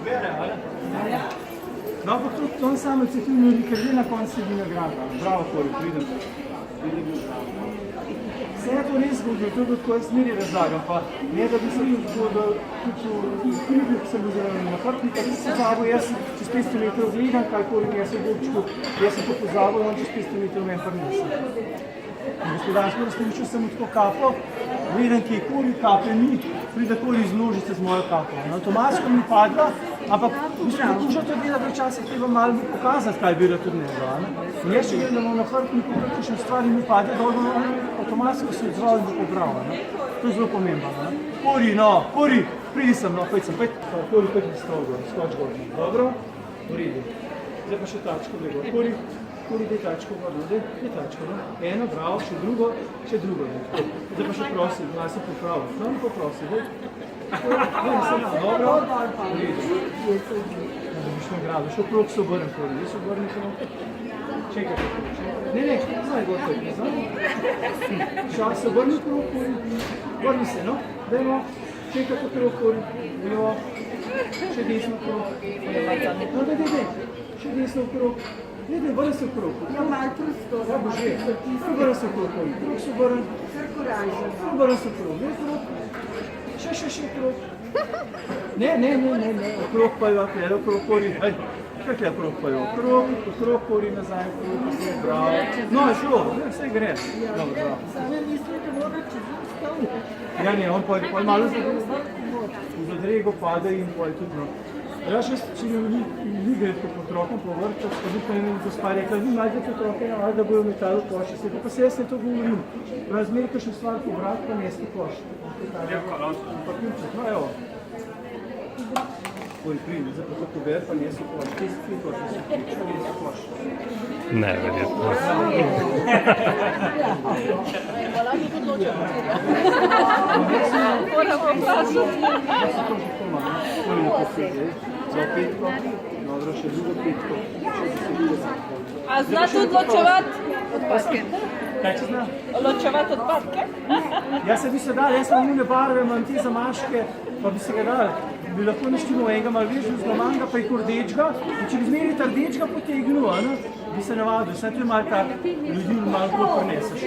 pobere, ali? No, ampak tudi on samo ciklino ljudi, ker že na koncu sedi nagrada. Bravo, Kori, pridem. Vse je to res zgodilo, to je bilo tako, jaz miri razlagam, pa ne, da bi se tudi zgodil, tudi v knjigi, ki sem bil zelo na hrtnika, ki se pozabil, jaz čez 500 metrov gledam, kaj Kori jaz v Bobčku, jaz sem to pozabil, on čez 500 metrov meni prinesel. V gospodarskem razstavišču sem tako kapo, gledam, ki je Kori, kape ni, pride Kori iz množice z mojo kapo. Avtomatsko mi padla, ampak mislim, že to dela, da včasih treba malo pokazati, kaj je bilo tudi nekdo. In jaz če gledam na hrtniku, kakšne stvari mi pade, da avtomatsko se odzval in bo pobral. To je zelo pomembno. Kori, no, Kori, pridi sem, no, pojď sem, Kori, pojď mi stol gor, skoč gor. Dobro? V redu. Zdaj pa še tačko gre gor. Kori, daj tačko gor, no, daj tačko, no. Eno, bravo, še drugo. Zdaj pa še prosim, naj se popravi. No, mi poprosi, daj. Dobro? V redu. Da biš nagrado, še okrog se obrnem, Kori, jaz obrnem se nam. Čekaj, ne, znaj gor, to je, znaj. Šal se obrni okrog, Kori. Vrni se, no, dajmo. Čekaj okrog, Kori. Jo, še desno okrog. No, daj. Še desno okrog. Ne, vrni se okrog. Ja, malo prosto. Ja, bože. Vrni se okrog, Kori. Krog se obrni. Vrni se okrog. Ne, okrog. Še okrog. Ne. Okrog pa je, okrog, Kori. Kaj je okrog pa je? Okrog, Kori, nazaj, okrog, bravo. No, je šlo, vse gre. Dobro, bravo. Same misli, da mora čez stol. Ja, ne, on pa je malo zadrego pade in pa je tudi, no. Ja, še če vi grete po otrokom po vrtu, pa bi pa ena gospa rekla, vi imate otroke, ali da bojo metali v koš, pa se jaz ne to govorim. Razmeri kakšno stvar pobrat, pa nesti koš. Pa ključek, no evo. Kori, pridi, zdaj pa to pober, pa nesi koš. Kje si koš, nesi koš. Ne, verjetno. Hvala mi tudi odločila. Za petko, dobro, še drugo petko. A zna tudi ločevati odpadke? Kaj če zna? Ločevati odpadke? Jaz se bi se dal, jaz imam une barve, imam te zamaške, pa bi se ga dal. Bi lahko naštimo enega malo vežil z manjega preko rdečega in če bi zmerili ta rdečega potegnil, bi se navadil. Saj to je malo tak, ljudi malo bolj prineseš.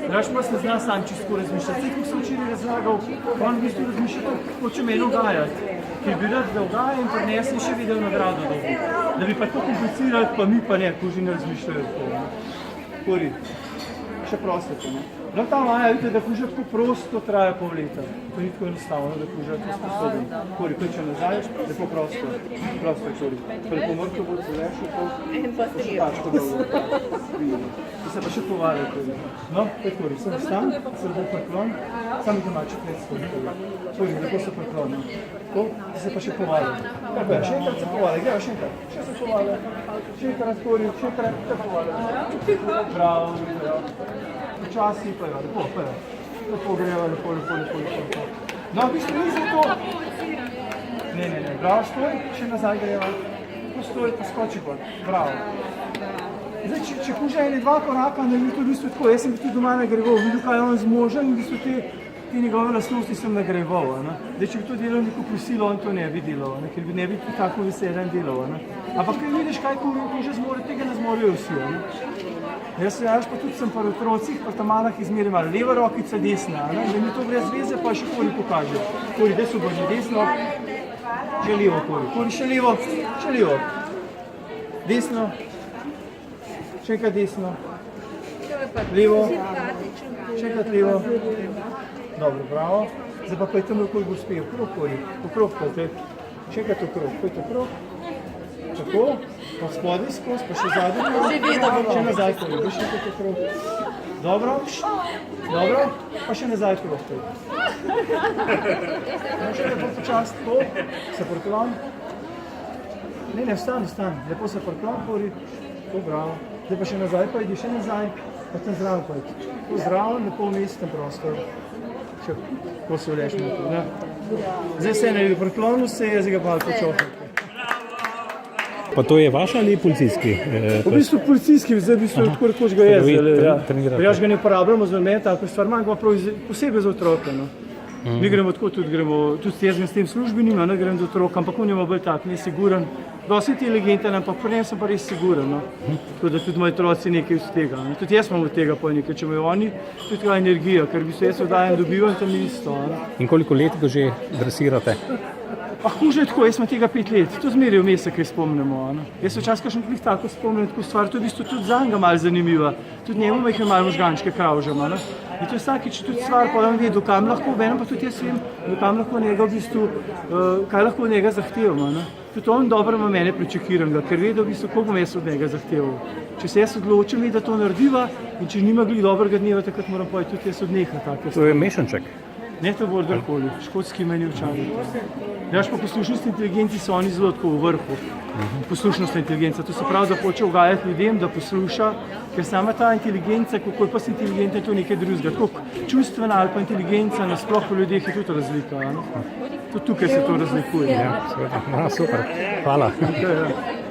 Draž pa se zna sam čisto razmišljati. Ko sem včeraj razlagal, on v bistvu razmišlja, hoče meni ugajati. Ki bi rad, da ugaja in prinese in še videl nagrado dobi. Da bi pa to komplicirali, pa mi pa ne, ko že ne razmišljajo. Kori, še prosite, ne? No, ta maja, vidite, da kuža tako prosto traja pol leta. To ni tako enostavno, da kuža tako sposoben. Kori, kliče nazaj, lepo prosto. Prosto je, Kori. Preko mrtvo bo se lešil, pa še tačko dolgo. Ti se pa še povarja, Kori. No, pej, Kori, sem stan, se lepo preklon, sam jih imači predstvo. Kori, lepo se preklon. Tako, ti se pa še povarja. Tako je, še enkrat se povarja, gledaj, še enkrat. Še se povarja. Še enkrat, Kori, še enkrat se povarja. Bravo, bravo. Včasih pa je, lepo greva, lepo. No, v bistvu ni za to. Ne, bravo, stoj, še nazaj greva. Stoj, pa skoči gor, bravo. Zdaj, če kuža ene dva koraka, ne bi to v bistvu tako, jaz sem tudi doma nagreval, videl, kaj je on zmožen in v bistvu te njegove lastnosti sem nagreval. Zdaj, če bi to delal neko prisilo, on to ne bi delal, ker ne bi tako veselen delal. Ampak kaj vidiš, kaj kuža zmore, tega ne zmorejo vsi. Jaz pa tudi sem pri otrocih, pri tamalah izmerim ali leva rokica, desna, da mi to brez veze, pa še Kori pokaže. Kori, da so božje desno, še levo, Kori, še levo, desno, še enkrat desno, levo, še enkrat levo, dobro, bravo, zdaj pa je tam okoli gospe, okrog, Kori, okrog, še enkrat okrog, pojte okrog. Tako, pa spodaj skozi, pa še zadnji, še nazaj Kori, bo še kot okrog. Dobro, pa še nazaj krog. No, še lepo počas, tako, se preklon. Ne, vstan, lepo se preklon, Kori, tako, bravo. Zdaj pa še nazaj, pa idi še nazaj, pa tam zraven pojdi. Tako zraven, lepo umesten prostor. Še, ko se vlešimo tu, ne? Zdaj se je na preklonu, se je zdaj ga malo počohati. Pa to je vaš ali policijski? V bistvu policijski, zdaj v bistvu tako rekoč ga je. Jaz ga ne uporabljamo za me, tako stvar manj, pa posebej za otroke. Mi gremo tako, tudi jaz grem s tem službenim, ne grem do otrok, ampak on je bolj tak, nesiguren. Dosti inteligenten, ampak pri njem sem pa res siguren. No. Tako da tudi moji otroci nekaj iz tega. Ne. Tudi jaz imam od tega pol nekaj, če imajo oni tudi taka energija, ker bi se jaz oddajem dobivam tam isto. Ne. In koliko let ga že dresirate? Hуже je tako, jaz sem tega 5 let, to zmeraj vmes se kaj spomnimo. Ne. Jaz se včasih kakšen klih tako spomnim, tako stvar, to je v bistvu tudi za njega malo zanimiva. Tudi njemu jih je malo možgančke kravžama. Ne. In to je vsakič tudi stvar, pa vam vedo, kam lahko, venem pa tudi jaz vem, kam lahko njega v bistvu, kaj lahko od njega zahtevamo. Ne. Tudi on dobro ima mene pričakiranega, ker ve, da v bistvu, koliko bom jaz od njega zahteval. Če se jaz odločim, da to narediva in če nima glih dobrega dneva, takrat moram povedati tudi jaz odnehati take To je mešanček. Ne to bolj kdorkoli, škotski meni včasih. Daš pa poslušnost inteligenci so oni zelo tako v vrhu. Poslušnost inteligenca, to se pravi, da hoče ugajati ljudem, da posluša, ker sama ta inteligenca, kako je pa si inteligentna, je to nekaj drugega. Tako čustvena ali pa inteligenca nasploh v ljudeh je tudi razlika. Ne? Tudi tukaj se to razlikuje. Ja, seveda. Super. Hvala. Okay, ja.